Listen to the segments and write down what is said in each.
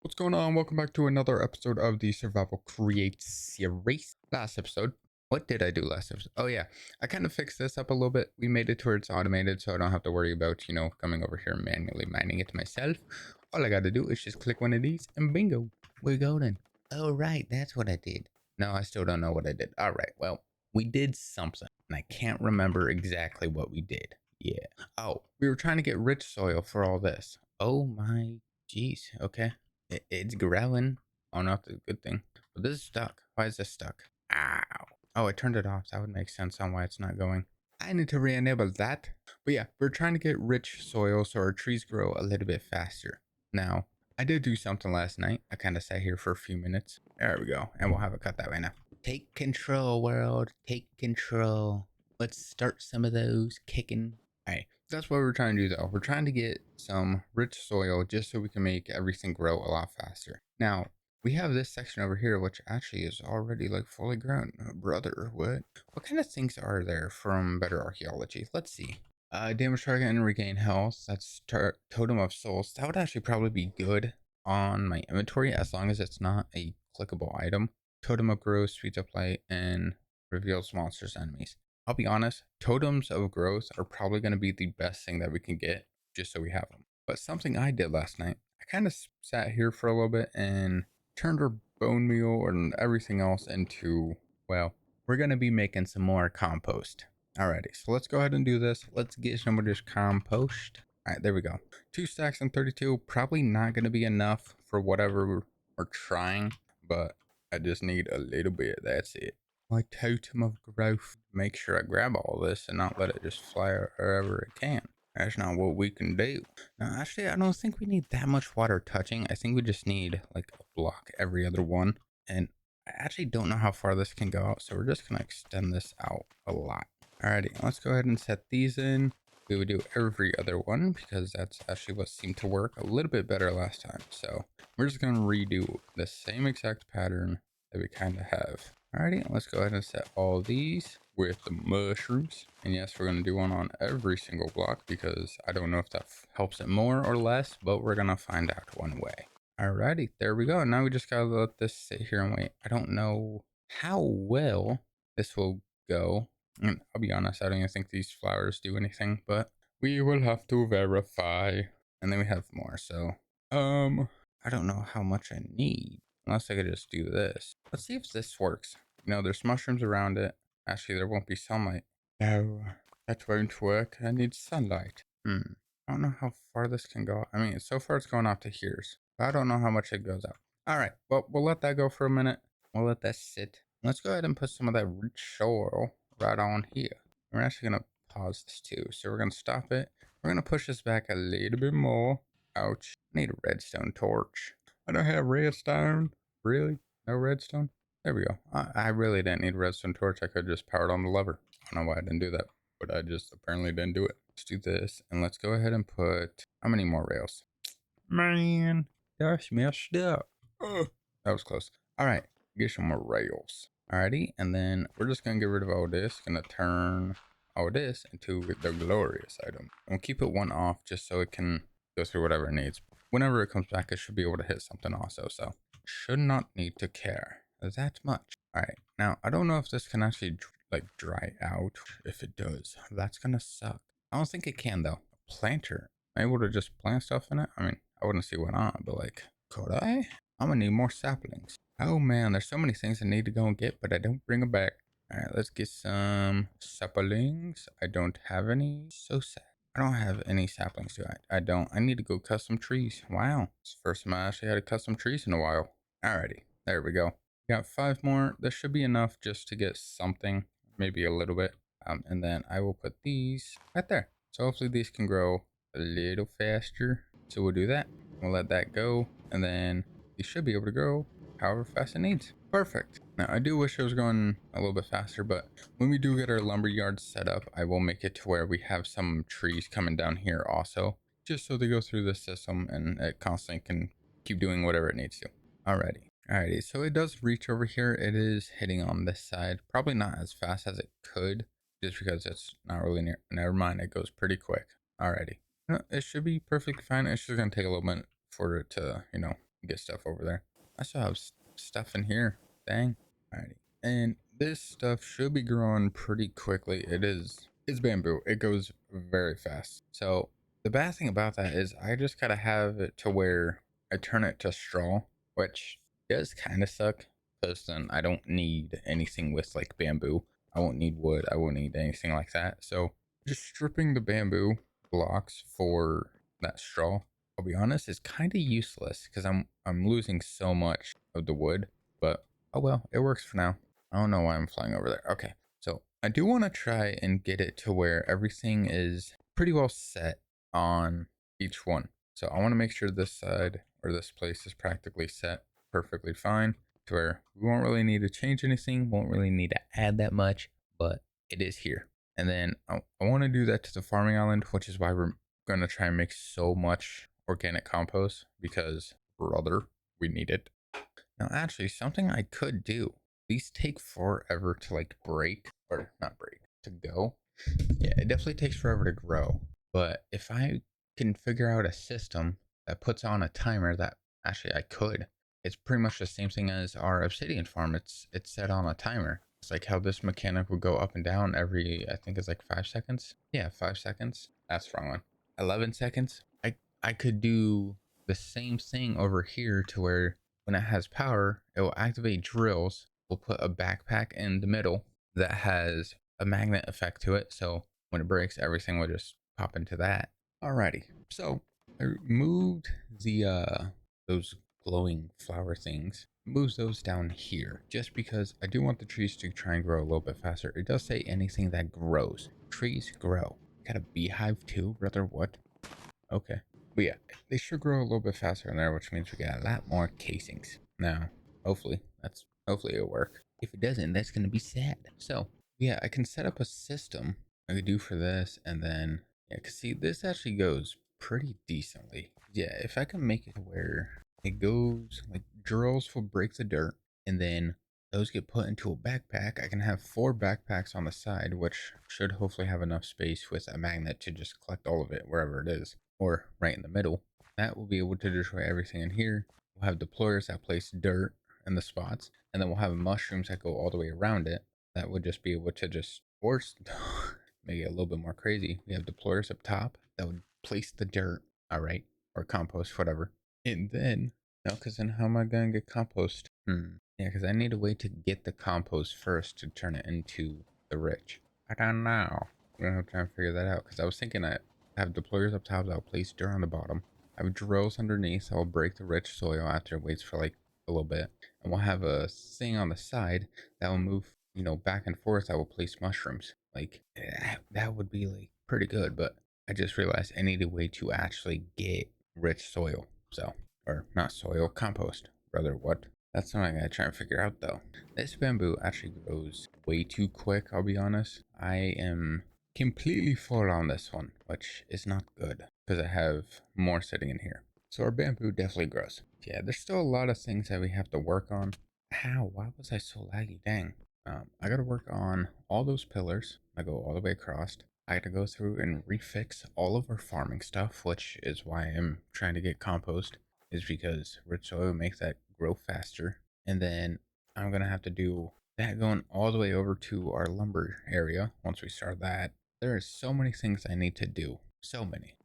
What's going on? Welcome back to another episode of the Survival Create series. Last episode, what did I do last episode? Oh yeah, I kind of fixed this up a little bit. We made it to where it's automated, so I don't have to worry about, coming over here and manually mining it myself. All I got to do is just click one of these and bingo, we're golden. Oh right, that's what I did. No, I still don't know what I did. All right, well, we did something, and I can't remember exactly what we did. Yeah. Oh, we were trying to get rich soil for all this. Oh my geez. Okay. It's growing. Oh no, that's a good thing. But this is stuck. Why is this stuck? Ow. Oh, I turned it off. That would make sense on why it's not going. I need to re-enable that. But yeah, we're trying to get rich soil so our trees grow a little bit faster. Now, I did do something last night. I kind of sat here for a few minutes. There we go. And we'll have it cut that way now. Take control, world. Take control. Let's start some of those kicking. All right. That's what we're trying to do though. We're trying to get some rich soil just so we can make everything grow a lot faster. Now, we have this section over here, which actually is already like fully grown. Brother, what kind of things are there from better archaeology? Let's see. Damage target and regain health. That's totem of souls. That would actually probably be good on my inventory as long as it's not a clickable item. Totem of growth, speeds up light, and reveals monsters enemies. I'll be honest, totems of growth are probably going to be the best thing that we can get just so we have them. But something I did last night, I kind of sat here for a little bit and turned our bone meal and everything else into, well, we're going to be making some more compost. Alrighty, so let's go ahead and do this. Let's get some of this compost. Alright, there we go. 2 stacks and 32, probably not going to be enough for whatever we're trying, but I just need a little bit, that's it. My totem of growth. Make sure I grab all this and not let it just fly wherever it can. That's not what we can do. Now, actually, I don't think we need that much water touching. I think we just need like a block every other one. And I actually don't know how far this can go out, so we're just going to extend this out a lot. Alrighty, let's go ahead and set these in. We would do every other one because that's actually what seemed to work a little bit better last time. So we're just going to redo the same exact pattern that we kind of have. Alrighty, let's go ahead and set all these with the mushrooms. And yes, we're going to do one on every single block because I don't know if that helps it more or less, but we're going to find out one way. Alrighty, there we go. Now we just got to let this sit here and wait. I don't know how well this will go. And I'll be honest, I don't even think these flowers do anything, but we will have to verify. And then we have more, so I don't know how much I need unless I could just do this. Let's see if this works. There's mushrooms around it. Actually, there won't be sunlight. No, that won't work. I need sunlight. I don't know how far this can go. I mean, so far it's going out to here's. I don't know how much it goes out. All right, well, we'll let that go for a minute. We'll let that sit. Let's go ahead and put some of that rich soil right on here. We're actually going to pause this too. So we're going to stop it. We're going to push this back a little bit more. Ouch. I need a redstone torch. I don't have redstone. Really? No redstone? There we go. I really didn't need a redstone torch. I could just power it on the lever. I don't know why I didn't do that, but I just apparently didn't do it. Let's do this, and let's go ahead and put, how many more rails? Man, that's messed up. Ugh, that was close. All right, get some more rails. Alrighty, and then we're just gonna get rid of all this. Gonna turn all this into the glorious item. And we'll keep it one off just so it can go through whatever it needs. Whenever it comes back, it should be able to hit something also. So should not need to care that much. All right, now I don't know if this can actually like dry out. If it does, that's gonna suck. I don't think it can though. A planter, am I able to just plant stuff in it? I mean, I wouldn't see why not, but like, could I? I'm gonna need more saplings. Oh man, there's so many things I need to go and get, but I don't bring them back. All right, let's get some saplings. I don't have any. So sad. I don't have any saplings, do I? I don't. I need to go cut some trees. Wow. It's the first time I actually had to cut some trees in a while. Alrighty. There we go. Got 5 more. This should be enough just to get something. Maybe a little bit. And then I will put these right there. So hopefully these can grow a little faster. So we'll do that. We'll let that go. And then these should be able to grow however fast it needs. Perfect. Now I do wish it was going a little bit faster, but when we do get our lumber yard set up, I will make it to where we have some trees coming down here also, just so they go through the system and it constantly can keep doing whatever it needs to. Alrighty, so it does reach over here. It is hitting on this side, probably not as fast as it could, just because it's not really near. Never mind, it goes pretty quick. Alrighty, no, it should be perfectly fine. It's just gonna take a little bit for it to, get stuff over there. I still have stuff in here. Dang. Alrighty. And this stuff should be growing pretty quickly. It's bamboo. It goes very fast. So the bad thing about that is I just gotta have it to where I turn it to straw, which does kind of suck because then I don't need anything with like bamboo. I won't need wood. I won't need anything like that. So just stripping the bamboo blocks for that straw, I'll be honest, is kind of useless because I'm losing so much of the wood. But oh well, it works for now. I don't know why I'm flying over there. Okay, so I do want to try and get it to where everything is pretty well set on each one. So I want to make sure this side or this place is practically set perfectly fine to where we won't really need to change anything, won't really need to add that much, but it is here. And then I want to do that to the farming island, which is why we're going to try and make so much organic compost because, brother, we need it. Now, actually, something I could do. These take forever to like break, or not break, to go. Yeah, it definitely takes forever to grow. But if I can figure out a system that puts on a timer, that actually I could. It's pretty much the same thing as our obsidian farm. It's set on a timer. It's like how this mechanic would go up and down every, I think it's like 5 seconds. Yeah, 5 seconds. That's the wrong one. 11 seconds. I could do the same thing over here to where when it has power, it will activate drills. We'll put a backpack in the middle that has a magnet effect to it. So when it breaks, everything will just pop into that. Alrighty. So I moved the those glowing flower things. Moves those down here just because I do want the trees to try and grow a little bit faster. It does say anything that grows. Trees grow. Got a beehive too, brother. What? Okay. But yeah, they should grow a little bit faster in there, which means we got a lot more casings. Now, hopefully it'll work. If it doesn't, that's gonna be sad. So yeah, I can set up a system I could do for this, and then yeah, cause see, this actually goes pretty decently. Yeah, if I can make it to where it goes like drills will break the dirt, and then those get put into a backpack. I can have 4 backpacks on the side, which should hopefully have enough space with a magnet to just collect all of it wherever it is, or right in the middle. That will be able to destroy everything in here. We'll have deployers that place dirt in the spots, and then we'll have mushrooms that go all the way around it. That would just be able to just force make it a little bit more crazy. We have deployers up top that would place the dirt, all right, or compost, whatever. And then, no, because then how am I gonna get compost? Yeah, because I need a way to get the compost first to turn it into the rich. I don't know. We're gonna have to try and figure that out. Because I was thinking I have deployers up top that'll place dirt on the bottom. I have drills underneath that will break the rich soil after it waits for like a little bit. And we'll have a thing on the side that will move, back and forth that will place mushrooms. Like, that would be like pretty good. But I just realized I need a way to actually get rich soil. So, or not soil, compost. Brother, what? That's something I gotta try and figure out though. This bamboo actually grows way too quick, I'll be honest. I am completely full on this one, which is not good because I have more sitting in here. So our bamboo definitely grows. Yeah, there's still a lot of things that we have to work on. How? Why was I so laggy? Dang. I gotta work on all those pillars. I go all the way across. I gotta go through and refix all of our farming stuff, which is why I'm trying to get compost, is because rich soil makes that grow faster. And then I'm gonna have to do that going all the way over to our lumber area once we start that. There are so many things I need to do. So many.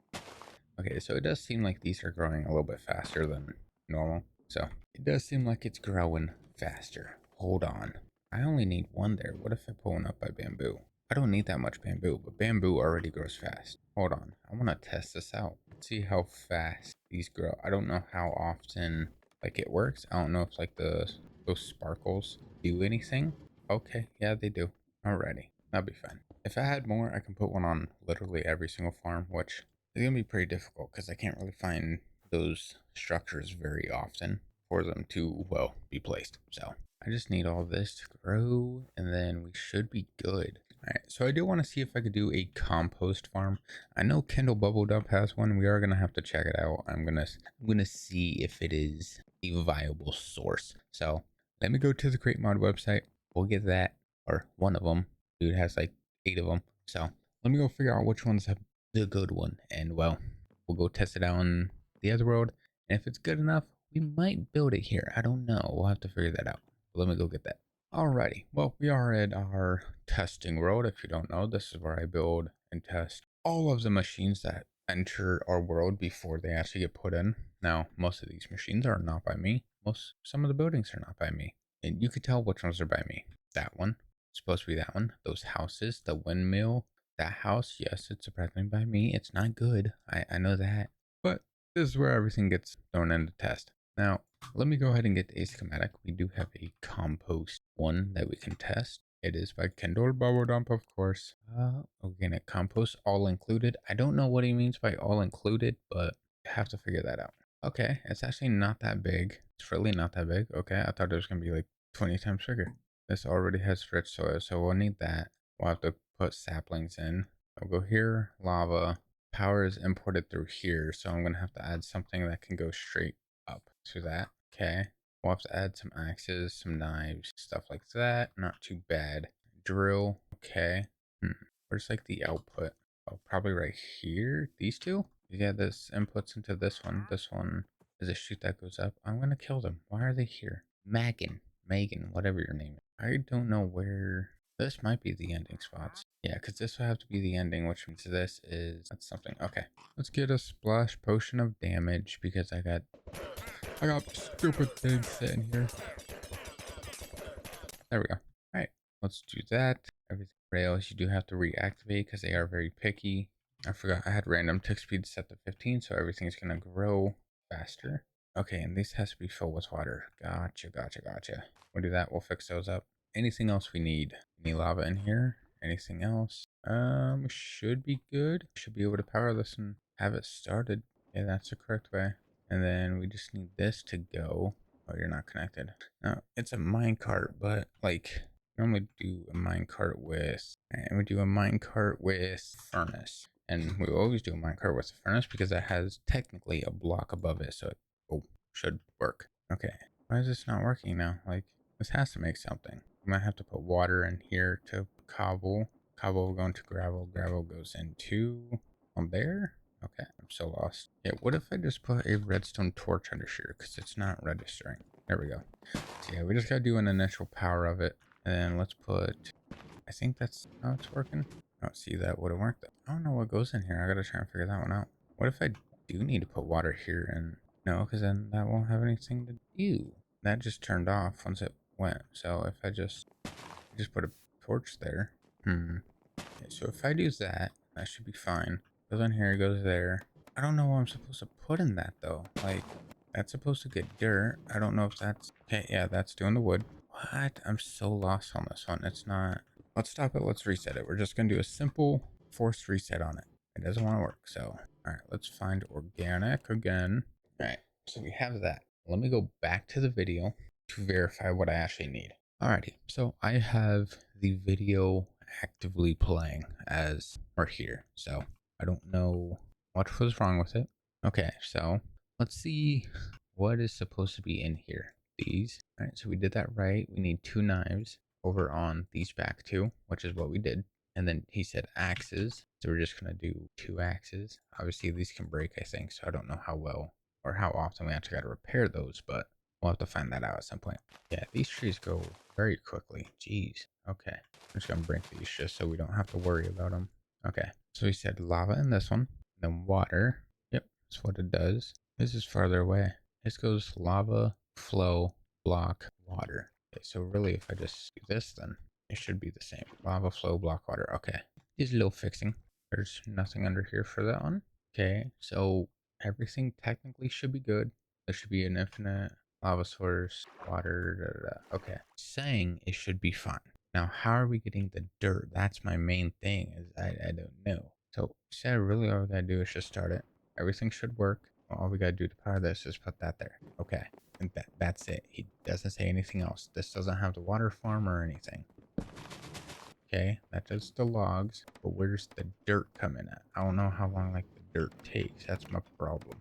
Okay, so it does seem like these are growing a little bit faster than normal. So it does seem like it's growing faster. Hold on. I only need one there. What if I pull one up by bamboo? I don't need that much bamboo, but bamboo already grows fast. Hold on. I want to test this out. See how fast these grow. I don't know how often like it works. I don't know if like those sparkles do anything. Okay, yeah, they do. Alrighty. That'll be fine. If I had more, I can put one on literally every single farm, which is gonna be pretty difficult because I can't really find those structures very often for them to, well, be placed. So I just need all this to grow and then we should be good. All right, so I do want to see if I could do a compost farm. I know Kendall Bubble Dump has one. We are gonna have to check it out. I'm gonna see if it is a viable source. So let me go to the Create Mod website. We'll get that, or one of them. Dude has like 8 of them. So let me go figure out which ones have the good one, and well, we'll go test it out in the other world. And if it's good enough, We might build it here. I don't know. We'll have to figure that out. Let me go get that. Alrighty. Well, we are at our testing world. If you don't know, this is where I build and test all of the machines that enter our world before they actually get put in. Now, most of these machines are not by me. Some of the buildings are not by me. And you could tell which ones are by me. That one. It's supposed to be that one. Those houses, the windmill, that house. Yes, it's surprisingly by me. It's not good. I know that. But this is where everything gets thrown into test. Now, let me go ahead and get a schematic. We do have a compost one that we can test. It is by Kendall Bubble Dump, of course. Organic compost, all included. I don't know what he means by all included, but I have to figure that out. Okay, it's actually not that big. It's really not that big. Okay, I thought it was going to be like 20 times bigger. This already has rich soil, so we'll need that. We'll have to put saplings in. I'll go here, lava. Power is imported through here, so I'm going to have to add something that can go straight up to that. Okay. We'll have to add some axes, some knives, stuff like that. Not too bad. Drill. Okay. Where's like the output? Oh, probably right here. These two? Yeah, this inputs into this one. This one is a chute that goes up. I'm going to kill them. Why are they here? Megan, whatever your name is. I don't know where. This might be the ending spots. Yeah, because this will have to be the ending, which means that's something. Okay. Let's get a splash potion of damage because I got stupid things sitting here. There we go. All right, let's do that. Everything rails you do have to reactivate because they are very picky. I forgot I had random tick speed set to 15, so everything's gonna grow faster. Okay, and this has to be filled with water. Gotcha. We'll do that. We'll fix those up. Anything else we need? Any lava in here? Anything else? Should be good. Should be able to power this and have it started. Yeah, that's the correct way. And then we just need this to go. Oh, you're not connected. No, it's a minecart, but like normally do a minecart with, and we do a minecart with furnace. And we always do a minecart with a furnace because it has technically a block above it, so it should work. Okay, why is this not working now? Like, this has to make something. I might have to put water in here to cobble. Cobble will go into gravel. Gravel goes into on there. Okay, I'm so lost. Yeah, what if I just put a redstone torch under here because it's not registering? There we go. So yeah, we just gotta do an initial power of it. And then let's put, I think that's how it's working. I don't see that would have worked. I don't know what goes in here. I gotta try and figure that one out. What if I do need to put water here? And no, because then that won't have anything to do. That just turned off once it went. So if I just put a torch there. Okay, so if I do that, that should be fine. Goes on here, goes there. I don't know what I'm supposed to put in that though. Like, that's supposed to get dirt. I don't know if that's... Okay, yeah, that's doing the wood. What? I'm so lost on this one. It's not... Let's stop it. Let's reset it. We're just going to do a simple forced reset on it. It doesn't want to work. So, all right, let's find organic again. All right, so we have that. Let me go back to the video to verify what I actually need. Alrighty, so I have the video actively playing as we're here. So I don't know what was wrong with it. Okay, so let's see what is supposed to be in here. These. All right, so we did that right. We need 2 knives over on these back 2, which is what we did. And then he said axes. So we're just going to do 2 axes. Obviously, these can break, I think. So I don't know how well or how often we actually got to repair those, but we'll have to find that out at some point. Yeah, these trees go very quickly. Jeez. Okay. I'm just going to break these just so we don't have to worry about them. Okay. So he said lava in this one. Then water. Yep. That's what it does. This is farther away. This goes lava, flow, block, water. Okay, so really if I just do this, then it should be the same. Lava, flow, block, water. Okay. Just a little fixing. There's nothing under here for that one. Okay. So everything technically should be good. There should be an infinite lava source, water, okay. Saying it should be fine. Now, how are we getting the dirt? That's my main thing, is I don't know. So, said really all we gotta do is just start it. Everything should work. All we gotta do to power this is put that there. Okay. And that's it. He doesn't say anything else. This doesn't have the water farm or anything. Okay, that does the logs, but where's the dirt coming at? I don't know how long like the dirt takes. That's my problem.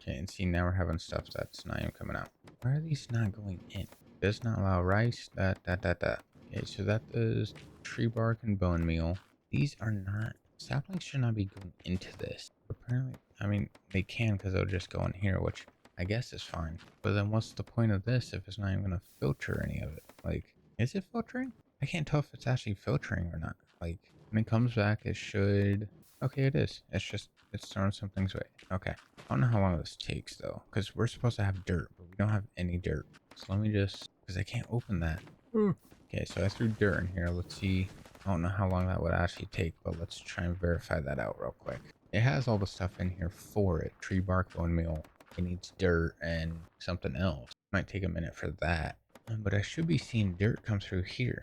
Okay, and see now we're having stuff that's not even coming out. Why are these not going in? Does not allow rice. Okay, so that is tree bark and bone meal. These are not... Saplings should not be going into this. Apparently, I mean, they can because they'll just go in here, which I guess it's fine. But then what's the point of this if it's not even gonna filter any of it? Like, is it filtering? I can't tell if it's actually filtering or not. Like, when it comes back, it should... Okay, it is. It's just, it's throwing some things away. Okay. I don't know how long this takes, though, because we're supposed to have dirt, but we don't have any dirt. So let me just... Because I can't open that. Okay, so I threw dirt in here. Let's see. I don't know how long that would actually take, but let's try and verify that out real quick. It has all the stuff in here for it. Tree bark, bone meal. It needs dirt and something else. Might take a minute for that. But I should be seeing dirt come through here.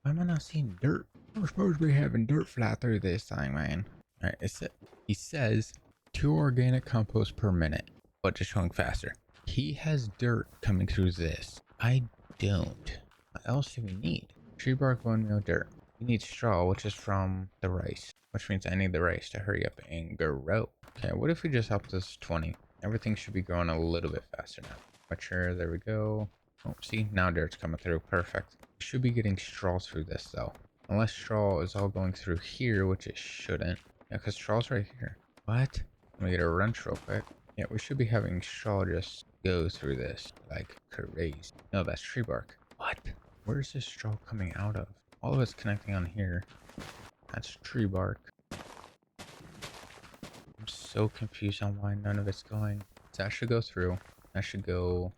Why am I not seeing dirt? We're supposed to be having dirt fly through this thing, man. Alright, he says 2 organic compost per minute, but just showing faster. He has dirt coming through this. I don't. What else do we need? Tree bark, bone meal, dirt. We need straw, which is from the rice, which means I need the rice to hurry up and grow. Okay, what if we just up this 20? Everything should be growing a little bit faster now. Mature, there we go. Oh, see, now dirt's coming through. Perfect. We should be getting straw through this, though. Unless straw is all going through here, which it shouldn't. Yeah, because straw's right here. What? Let me get a wrench real quick. Yeah, we should be having straw just go through this like crazy. No, that's tree bark. What? Where's this straw coming out of? All of it's connecting on here. That's tree bark. I'm so confused on why none of it's going. So that should go through. That should go...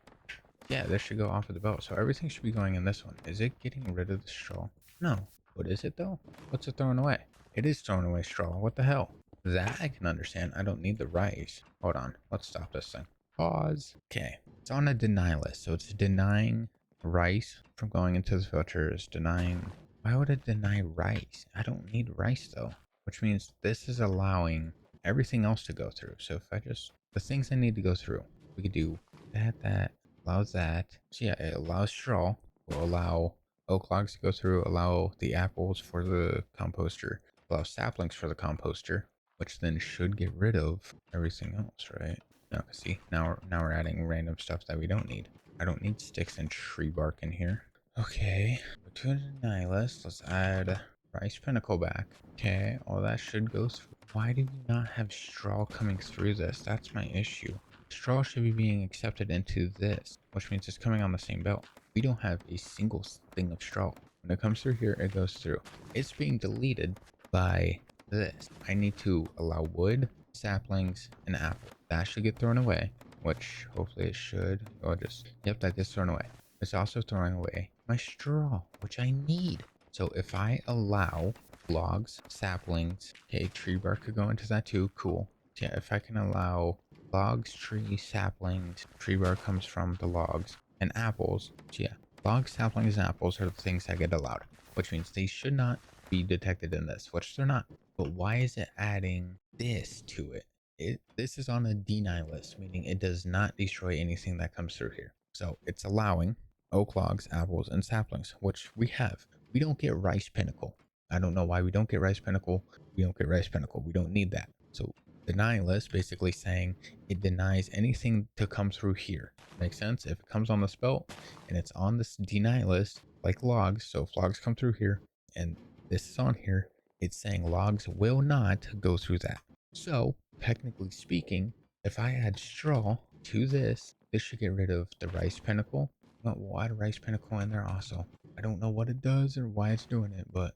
Yeah, this should go off of the belt. So everything should be going in this one. Is it getting rid of the straw? No. What is it though? What's it throwing away? It is throwing away straw. What the hell? That I can understand. I don't need the rice. Hold on. Let's stop this thing. Pause. Okay. It's on a deny list. So it's denying rice from going into the filter. It's denying... Why would it deny rice? I don't need rice though. Which means this is allowing everything else to go through. So if I just... The things I need to go through. We could do that. Allows that. So yeah, it allows straw. Will allow oak logs to go through. Allow the apples for the composter. Allow saplings for the composter, which then should get rid of everything else, right? No, see, now we're adding random stuff that we don't need. I don't need sticks and tree bark in here. Okay, to the deny list, let's add rice pinnacle back. Okay, all that should go through. Why do we not have straw coming through this? That's my issue. Straw should be being accepted into this, which means it's coming on the same belt. We don't have a single thing of straw. When it comes through here, it goes through. It's being deleted by this. I need to allow wood, saplings, and apple. That should get thrown away, which hopefully it should. Or just, yep, that gets thrown away. It's also throwing away my straw, which I need. So if I allow logs, saplings, okay, tree bark could go into that too, cool. Yeah, if I can allow logs, trees, saplings, tree bark comes from the logs, and apples, so yeah, logs, saplings, and apples are the things that get allowed, which means they should not be detected in this, which they're not. But why is it adding this to it? This is on a deny list, meaning it does not destroy anything that comes through here. So it's allowing oak logs, apples, and saplings, which we have. We don't get rice pinnacle. I don't know why we don't get rice pinnacle. We don't get rice pinnacle. We don't need that. So denying list basically saying it denies anything to come through here. Makes sense? If it comes on this belt and it's on this deny list, like logs, so if logs come through here and this is on here, it's saying logs will not go through that. So technically speaking, if I add straw to this, this should get rid of the rice pinnacle. But we'll add rice pinnacle in there also. I don't know what it does or why it's doing it, but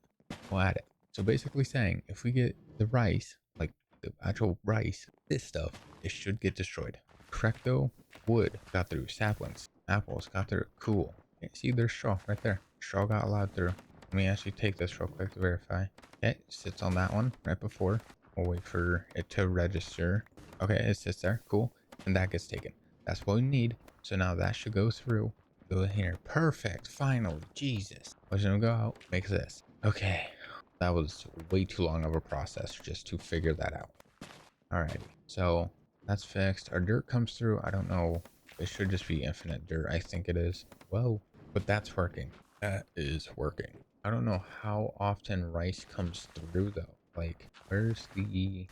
we'll add it. So basically saying if we get the rice, like the actual rice, this stuff, it should get destroyed. Correct though? Wood got through. Saplings, apples got through. Cool. Okay, see, there's straw right there. Straw got allowed through. Let me actually take this real quick to verify. Okay, sits on that one right before. We'll wait for it to register. Okay, it sits there. Cool. And that gets taken. That's what we need. So now that should go through. Go in here. Perfect. Finally. Jesus. Let's go out. Make this. Okay. That was way too long of a process just to figure that out. Alrighty. So that's fixed. Our dirt comes through. I don't know. It should just be infinite dirt. I think it is. Whoa. But that's working. That is working. I don't know how often rice comes through though. Like, where's the...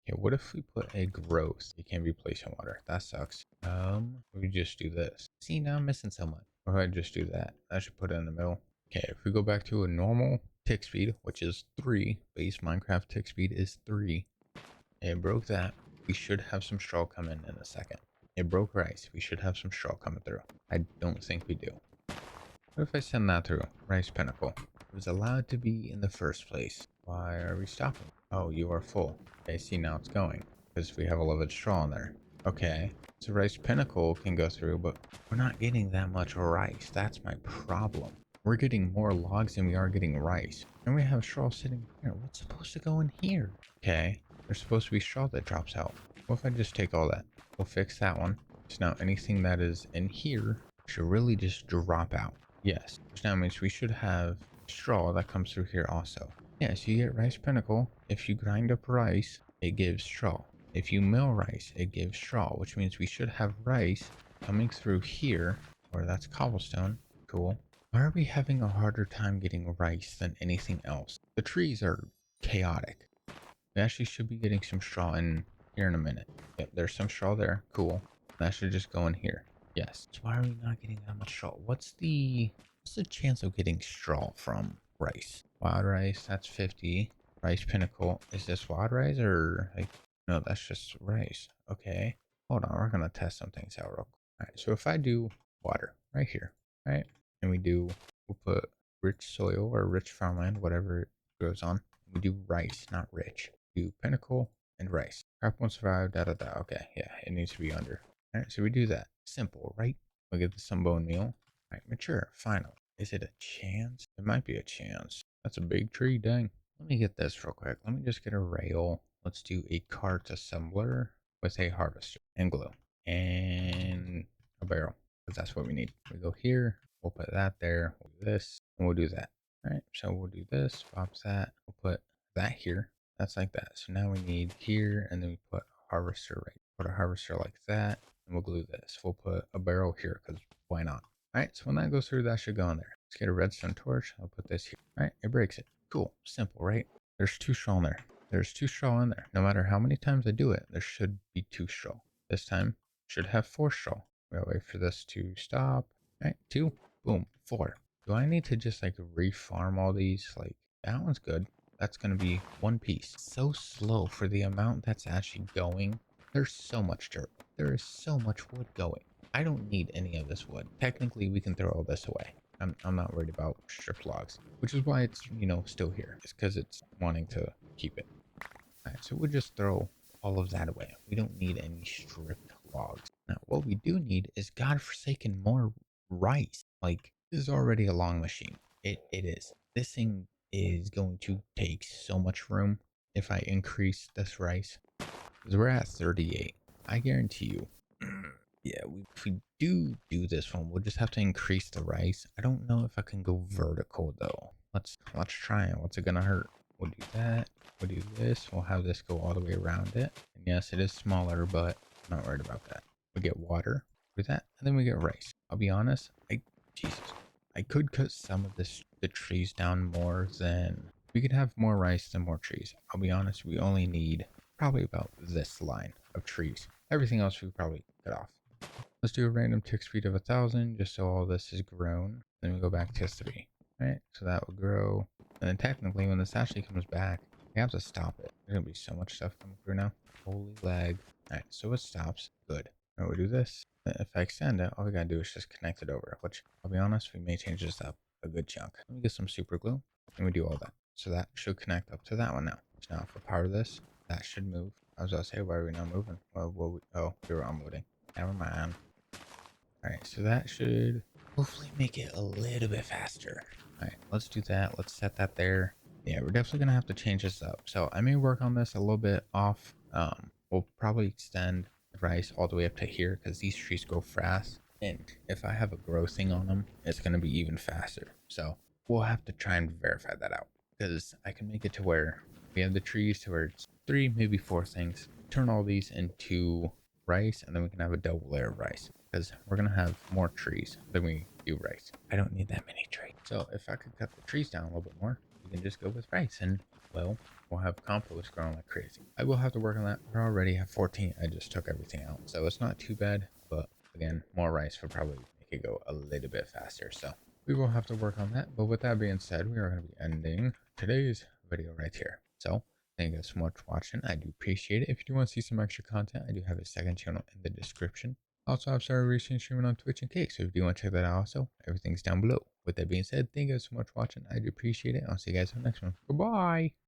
Okay, what if we put a growth? It can't be placed in water. That sucks. We just do this. See, now I'm missing so much. Or I just do that. I should put it in the middle. Okay, if we go back to a normal tick speed, which is 3, base Minecraft tick speed is 3. It broke that. We should have some straw coming in a second. It broke rice. We should have some straw coming through. I don't think we do. What if I send that through? Rice Pinnacle. It was allowed to be in the first place. Why are we stopping? Oh, you are full. Okay, see, now it's going. Because we have a little bit of straw in there. Okay. So Rice Pinnacle can go through, but we're not getting that much rice. That's my problem. We're getting more logs than we are getting rice. And we have straw sitting here. What's supposed to go in here? Okay. There's supposed to be straw that drops out. What if I just take all that? We'll fix that one. So now anything that is in here should really just drop out. Yes, which now means we should have straw that comes through here also. Yes, you get rice pinnacle. If you grind up rice, it gives straw. If you mill rice, it gives straw, which means we should have rice coming through here, or that's cobblestone. Cool. Why are we having a harder time getting rice than anything else? The trees are chaotic. We actually should be getting some straw in here in a minute. Yep, there's some straw there. Cool. That should just go in here. Yes. So why are we not getting that much straw? What's the chance of getting straw from rice? Wild rice, that's 50. Rice pinnacle. Is this wild rice or like no, that's just rice. Okay. Hold on, we're gonna test some things out real quick. Alright, so if I do water right here, right? And we'll put rich soil or rich farmland, whatever it grows on. We do rice, not rich. Do pinnacle and rice. Crop won't survive, da da da. Okay, yeah, it needs to be under. Alright, so we do that. Simple, right? We'll get some bone meal. Alright, mature, final. Is it a chance? It might be a chance. That's a big tree, dang. Let me get this real quick. Let me just get a rail. Let's do a cart assembler with a harvester and glue. And a barrel, because that's what we need. We go here, we'll put that there, we'll do this, and we'll do that. Alright, so we'll do this, pop that, we'll put that here. That's like that. So now we need here, and then we put a harvester right. Put a harvester like that, and we'll glue this. We'll put a barrel here, because why not? Alright, so when that goes through, that should go in there. Let's get a redstone torch. I'll put this here. Alright, it breaks it. Cool. Simple, right? There's 2 straw in there. There's 2 straw in there. No matter how many times I do it, there should be 2 straw. This time, should have 4 straw. We'll wait for this to stop. Alright, 2. Boom. 4. Do I need to just like refarm all these? Like, that one's good. That's going to be 1 piece. So slow for the amount that's actually going. There's so much dirt. There is so much wood going. I don't need any of this wood. Technically, we can throw all this away. I'm not worried about stripped logs, which is why it's, you know, still here. It's because it's wanting to keep it. Alright, so we'll just throw all of that away. We don't need any stripped logs. Now, what we do need is godforsaken more rice. Like, this is already a long machine. It is. This thing is going to take so much room if I increase this rice. Because we're at 38. I guarantee you. Yeah, if we do this one, we'll just have to increase the rice. I don't know if I can go vertical though. Let's try it. What's it gonna hurt? We'll do that. We'll do this. We'll have this go all the way around it. And yes, it is smaller, but I'm not worried about that. We get water. Do that, and then we get rice. I'll be honest. Jesus, I could cut some of the trees down more than we could have more rice than more trees. I'll be honest. We only need probably about this line of trees. Everything else we probably cut off. Let's do a random tick speed of 1,000 just so all this is grown. Then we go back to 3. Right? So that will grow. And then technically when this actually comes back, we have to stop it. There's gonna be so much stuff coming through now. Holy lag. Alright, so it stops. Good. Now we do this. If I extend it, all we gotta do is just connect it over, which I'll be honest, we may change this up a good chunk. Let me get some super glue and we do all that. So that should connect up to that one now. So now if we power this, that should move. I was gonna say, why are we not moving? Well, we were unloading. Never mind. Alright, so that should hopefully make it a little bit faster. Alright, let's do that. Let's set that there. Yeah, we're definitely going to have to change this up. So I may work on this a little bit off. We'll probably extend the rice all the way up to here because these trees grow fast. And if I have a grow thing on them, it's going to be even faster. So we'll have to try and verify that out because I can make it to where we have the trees to where it's 3, maybe 4 things. Turn all these into rice and then we can have a double layer of rice because we're gonna have more trees than we do rice. I don't need that many trees. So if I could cut the trees down a little bit more, we can just go with rice and well, we'll have compost growing like crazy. I will have to work on that. We already have 14. I just took everything out. So it's not too bad, but again, more rice will probably make it go a little bit faster. So we will have to work on that. But with that being said, we are going to be ending today's video right here. So Thank you guys so much for watching. I do appreciate it. If you do want to see some extra content, I do have a second channel in the description. Also, I've started recently streaming on Twitch and Kick, so if you do want to check that out also, everything's down below. With that being said, thank you guys so much for watching. I do appreciate it. I'll see you guys in the next one. Goodbye.